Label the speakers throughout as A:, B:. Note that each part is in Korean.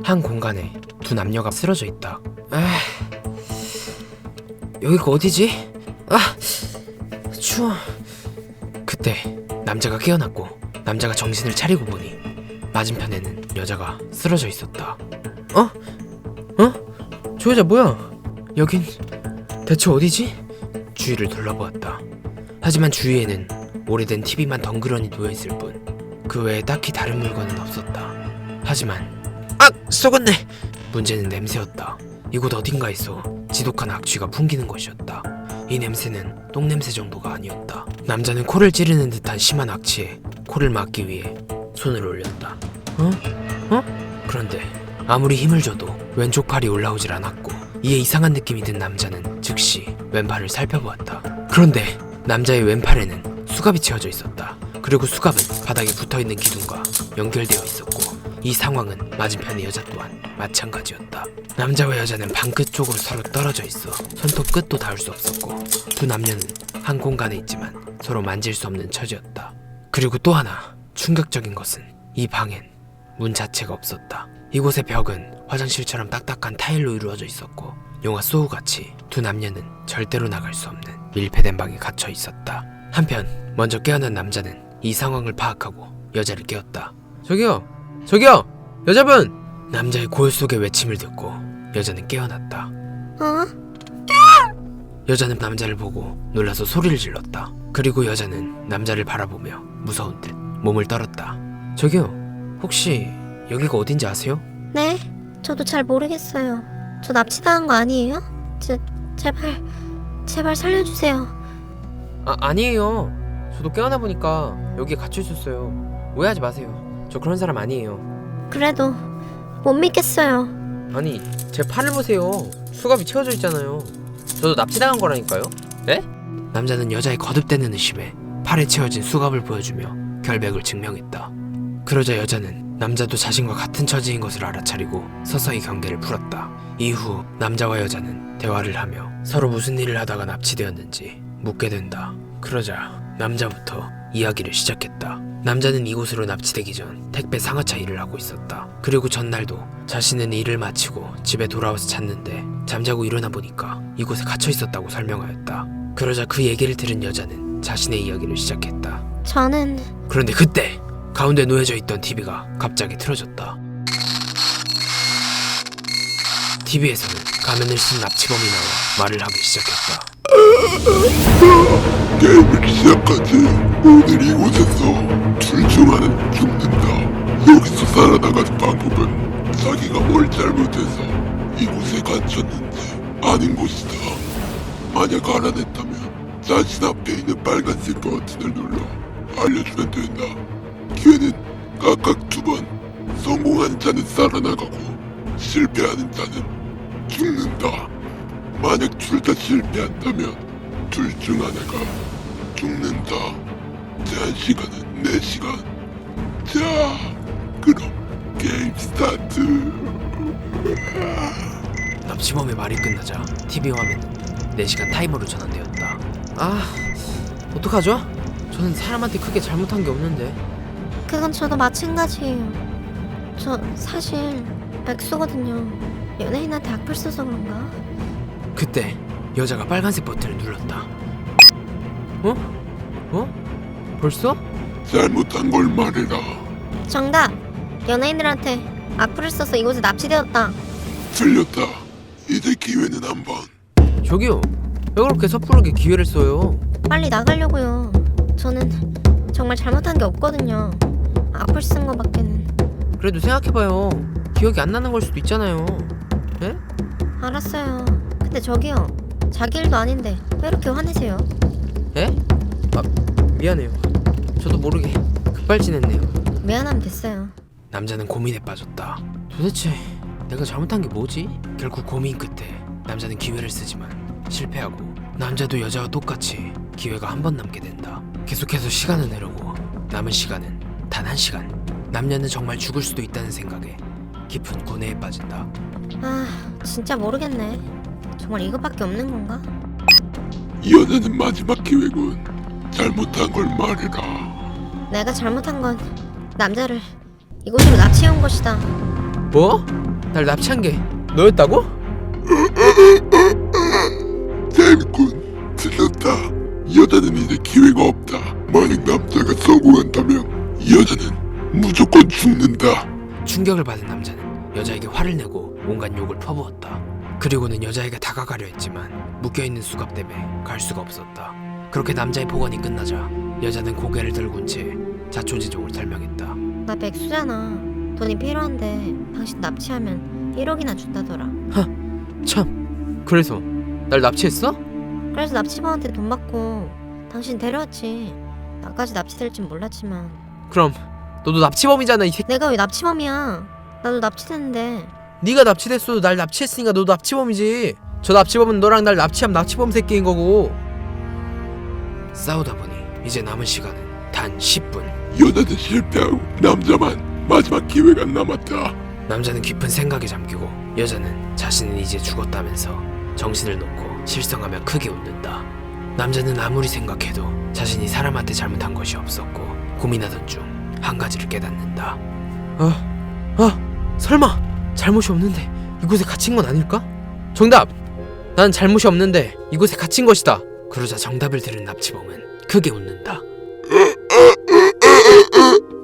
A: 한 공간에 두 남녀가 쓰러져 있다. 여기가 어디지? 추워. 그때 남자가 깨어났고 남자가 정신을 차리고 보니 맞은편에는 여자가 쓰러져 있었다. 저 여자 뭐야? 여긴 대체 어디지? 주위를 둘러보았다. 하지만 주위에는 오래된 TV만 덩그러니 놓여있을 뿐 그 외에 딱히 다른 물건은 없었다. 하지만 썩었네! 문제는 냄새였다. 이곳 어딘가에서 지독한 악취가 풍기는 것이었다. 이 냄새는 똥냄새 정도가 아니었다. 남자는 코를 찌르는 듯한 심한 악취에 코를 막기 위해 손을 올렸다. 그런데 아무리 힘을 줘도 왼쪽 팔이 올라오질 않았고 이에 이상한 느낌이 든 남자는 즉시 왼팔을 살펴보았다. 그런데 남자의 왼팔에는 수갑이 채워져 있었다. 그리고 수갑은 바닥에 붙어있는 기둥과 연결되어 있었고 이 상황은 맞은편의 여자 또한 마찬가지였다. 남자와 여자는 방끝 쪽으로 서로 떨어져 있어 손톱 끝도 닿을 수 없었고 두 남녀는 한 공간에 있지만 서로 만질 수 없는 처지였다. 그리고 또 하나 충격적인 것은 이 방엔 문 자체가 없었다. 이곳의 벽은 화장실처럼 딱딱한 타일로 이루어져 있었고 영화 소우같이 두 남녀는 절대로 나갈 수 없는 밀폐된 방에 갇혀 있었다. 한편 먼저 깨어난 남자는 이 상황을 파악하고 여자를 깨웠다. 저기요! 여자분! 남자의 고요 속의 외침을 듣고 여자는 깨어났다. 여자는 남자를 보고 놀라서 소리를 질렀다. 그리고 여자는 남자를 바라보며 무서운 듯 몸을 떨었다. 저기요, 혹시 여기가 어딘지 아세요?
B: 네, 저도 잘 모르겠어요. 저 납치당한 거 아니에요? 제발 살려주세요.
A: 아니에요. 저도 깨어나 보니까 여기에 갇혀 있었어요. 오해하지 마세요. 저 그런 사람 아니에요.
B: 그래도 못 믿겠어요.
A: 아니, 제 팔을 보세요. 수갑이 채워져 있잖아요. 저도 납치당한 거라니까요. 네? 남자는 여자의 거듭되는 의심에 팔에 채워진 수갑을 보여주며 결백을 증명했다. 그러자 여자는 남자도 자신과 같은 처지인 것을 알아차리고 서서히 경계를 풀었다. 이후 남자와 여자는 대화를 하며 서로 무슨 일을 하다가 납치되었는지 묻게 된다. 그러자 남자부터 이야기를 시작했다. 남자는 이곳으로 납치되기 전 택배 상하차 일을 하고 있었다. 그리고 전날도 자신은 일을 마치고 집에 돌아와서 잤는데 잠자고 일어나 보니까 이곳에 갇혀 있었다고 설명하였다. 그러자 그 얘기를 들은 여자는 자신의 이야기를 시작했다. 그런데 그때 가운데 놓여져 있던 TV가 갑자기 틀어졌다. TV에서는 가면을 쓴 납치범이 나와 말을 하기 시작했다.
C: 게임을 시작하지. 오늘 이곳에서 둘 중 하나는 죽는다. 여기서 살아나가는 방법은 자기가 뭘 잘못해서 이곳에 갇혔는지 아는 곳이다. 만약 알아냈다면 자신 앞에 있는 빨간색 버튼을 눌러 알려주면 된다. 기회는 각각 2번. 성공하는 자는 살아나가고 실패하는 자는 죽는다. 만약 둘 다 실패한다면 둘 중 하나가 죽는다. 제한 시간은 4시간. 자, 그럼 게임 스타트.
A: 납치범의 말이 끝나자 TV 화면은 4시간 타이머로 전환되었다. 어떡하죠? 저는 사람한테 크게 잘못한 게 없는데.
B: 그건 저도 마찬가지예요. 저 사실 백수거든요. 연예인한테 악플 써서 그런가?
A: 그때 여자가 빨간색 버튼을 눌렀다. 벌써?
C: 잘못한 걸 말해라.
B: 정답! 연예인들한테 악플을 써서 이곳에 납치되었다.
C: 틀렸다. 이제 기회는 한 번.
A: 저기요, 왜 그렇게 섣부르게 기회를 써요?
B: 빨리 나가려고요. 저는 정말 잘못한 게 없거든요. 악플 쓴 거밖에는.
A: 그래도 생각해봐요. 기억이 안 나는 걸 수도 있잖아요. 에?
B: 알았어요. 근데 저기요, 자기 일도 아닌데 왜 이렇게 화내세요?
A: 에? 미안해요. 저도 모르게 급발진했네요.
B: 미안하면 됐어요.
A: 남자는 고민에 빠졌다. 도대체 내가 잘못한 게 뭐지? 결국 고민 끝에 남자는 기회를 쓰지만 실패하고 남자도 여자와 똑같이 기회가 한 번 남게 된다. 계속해서 시간은 흐르고 남은 시간은 단 1시간. 남녀는 정말 죽을 수도 있다는 생각에 깊은 고뇌에 빠진다.
B: 진짜 모르겠네. 정말 이것밖에 없는 건가?
C: 이 여자는 마지막 기회군. 잘못한 걸 말해라.
B: 내가 잘못한 건 남자를 이곳으로 납치해온 것이다.
A: 뭐? 날 납치한 게 너였다고?
C: 재밌군. 틀렸다. 여자는 이제 기회가 없다. 만약 남자가 성공한다면 여자는 무조건 죽는다.
A: 충격을 받은 남자는 여자에게 화를 내고 온갖 욕을 퍼부었다. 그리고는 여자에게 다가가려 했지만 묶여있는 수갑 때문에 갈 수가 없었다. 그렇게 남자의 폭언이 끝나자 여자는 고개를 들군 채 자초지종을 설명했다.
B: 나 백수잖아. 돈이 필요한데 당신 납치하면 1억이나 준다더라.
A: 참, 그래서 날 납치했어?
B: 그래서 납치범한테 돈 받고 당신 데려왔지. 나까지 납치될 줄 몰랐지만.
A: 그럼 너도 납치범이잖아 이 새끼.
B: 내가 왜 납치범이야? 나도 납치됐는데.
A: 네가 납치됐어도 날 납치했으니까 너도 납치범이지. 저 납치범은 너랑 날 납치한 납치범 새끼인 거고. 싸우다 보니 이제 남은 시간은 단 10분.
C: 여자는 실패하고 남자만 마지막 기회가 남았다.
A: 남자는 깊은 생각에 잠기고 여자는 자신은 이제 죽었다면서 정신을 놓고 실성하며 크게 웃는다. 남자는 아무리 생각해도 자신이 사람한테 잘못한 것이 없었고 고민하던 중 한 가지를 깨닫는다. 설마 잘못이 없는데 이곳에 갇힌 건 아닐까? 정답! 난 잘못이 없는데 이곳에 갇힌 것이다. 그러자 정답을 들은 납치범은 크게 웃는다.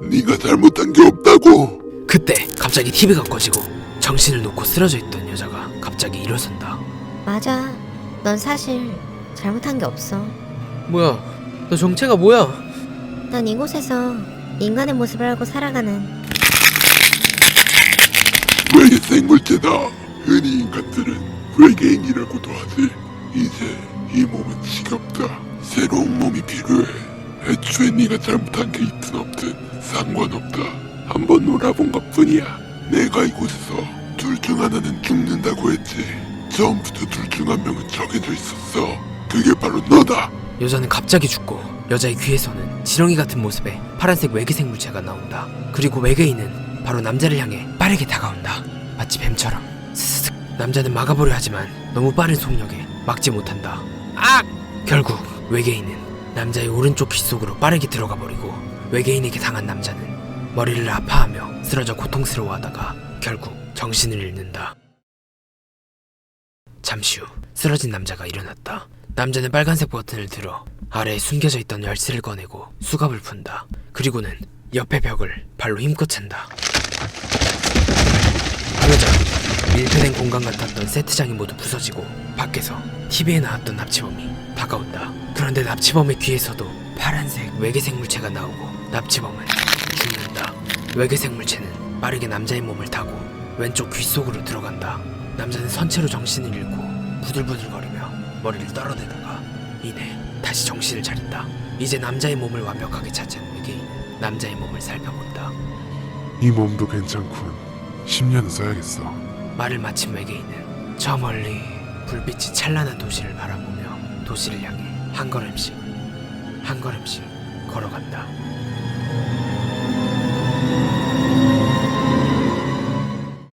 C: 네가 잘못한 게 없다고.
A: 그때 갑자기 TV가 꺼지고 정신을 놓고 쓰러져 있던 여자가 갑자기 일어선다.
B: 맞아. 넌 사실 잘못한 게 없어.
A: 뭐야? 너 정체가 뭐야?
B: 난 이곳에서 인간의 모습을 알고 살아가는
C: 외계 생물체다. 흔히 인간들은 외계인이라고도 하지. 이제 이 몸은 지겹다. 새로운 몸이 필요해. 애초에 네가 잘못한 게 있든 없든 상관없다. 한번 놀아본 것뿐이야. 내가 이곳에서 둘 중 하나는 죽는다고 했지. 처음부터 둘 중 한 명은 정해져 있었어. 그게 바로 너다.
A: 여자는 갑자기 죽고 여자의 귀에서는 지렁이 같은 모습의 파란색 외계생 물체가 나온다. 그리고 외계인은 바로 남자를 향해 빠르게 다가온다. 마치 뱀처럼 스스슥. 남자는 막아보려 하지만 너무 빠른 속력에 막지 못한다. 결국 외계인은 남자의 오른쪽 귀 속으로 빠르게 들어가 버리고 외계인에게 당한 남자는 머리를 아파하며 쓰러져 고통스러워하다가 결국 정신을 잃는다. 잠시 후 쓰러진 남자가 일어났다. 남자는 빨간색 버튼을 들어 아래에 숨겨져 있던 열쇠를 꺼내고 수갑을 푼다. 그리고는 옆의 벽을 발로 힘껏 찬다. 그러자 밀폐된 공간 같았던 세트장이 모두 부서지고 밖에서 TV에 나왔던 납치범이 다가온다. 그런데 납치범의 귀에서도 파란색 외계생 물체가 나오고 납치범은 죽는다. 외계생 물체는 빠르게 남자의 몸을 타고 왼쪽 귀 속으로 들어간다. 남자는 선체로 정신을 잃고 부들부들거리며 머리를 떨어내다가 이내 다시 정신을 차린다. 이제 남자의 몸을 완벽하게 차지한 외계인은 남자의 몸을 살펴본다.
C: 이 몸도 괜찮군. 10년은 써야겠어.
A: 말을 마친 외계인은 저 멀리 불빛이 찬란한 도시를 바라보며 도시를 향해 한 걸음씩 걸어간다.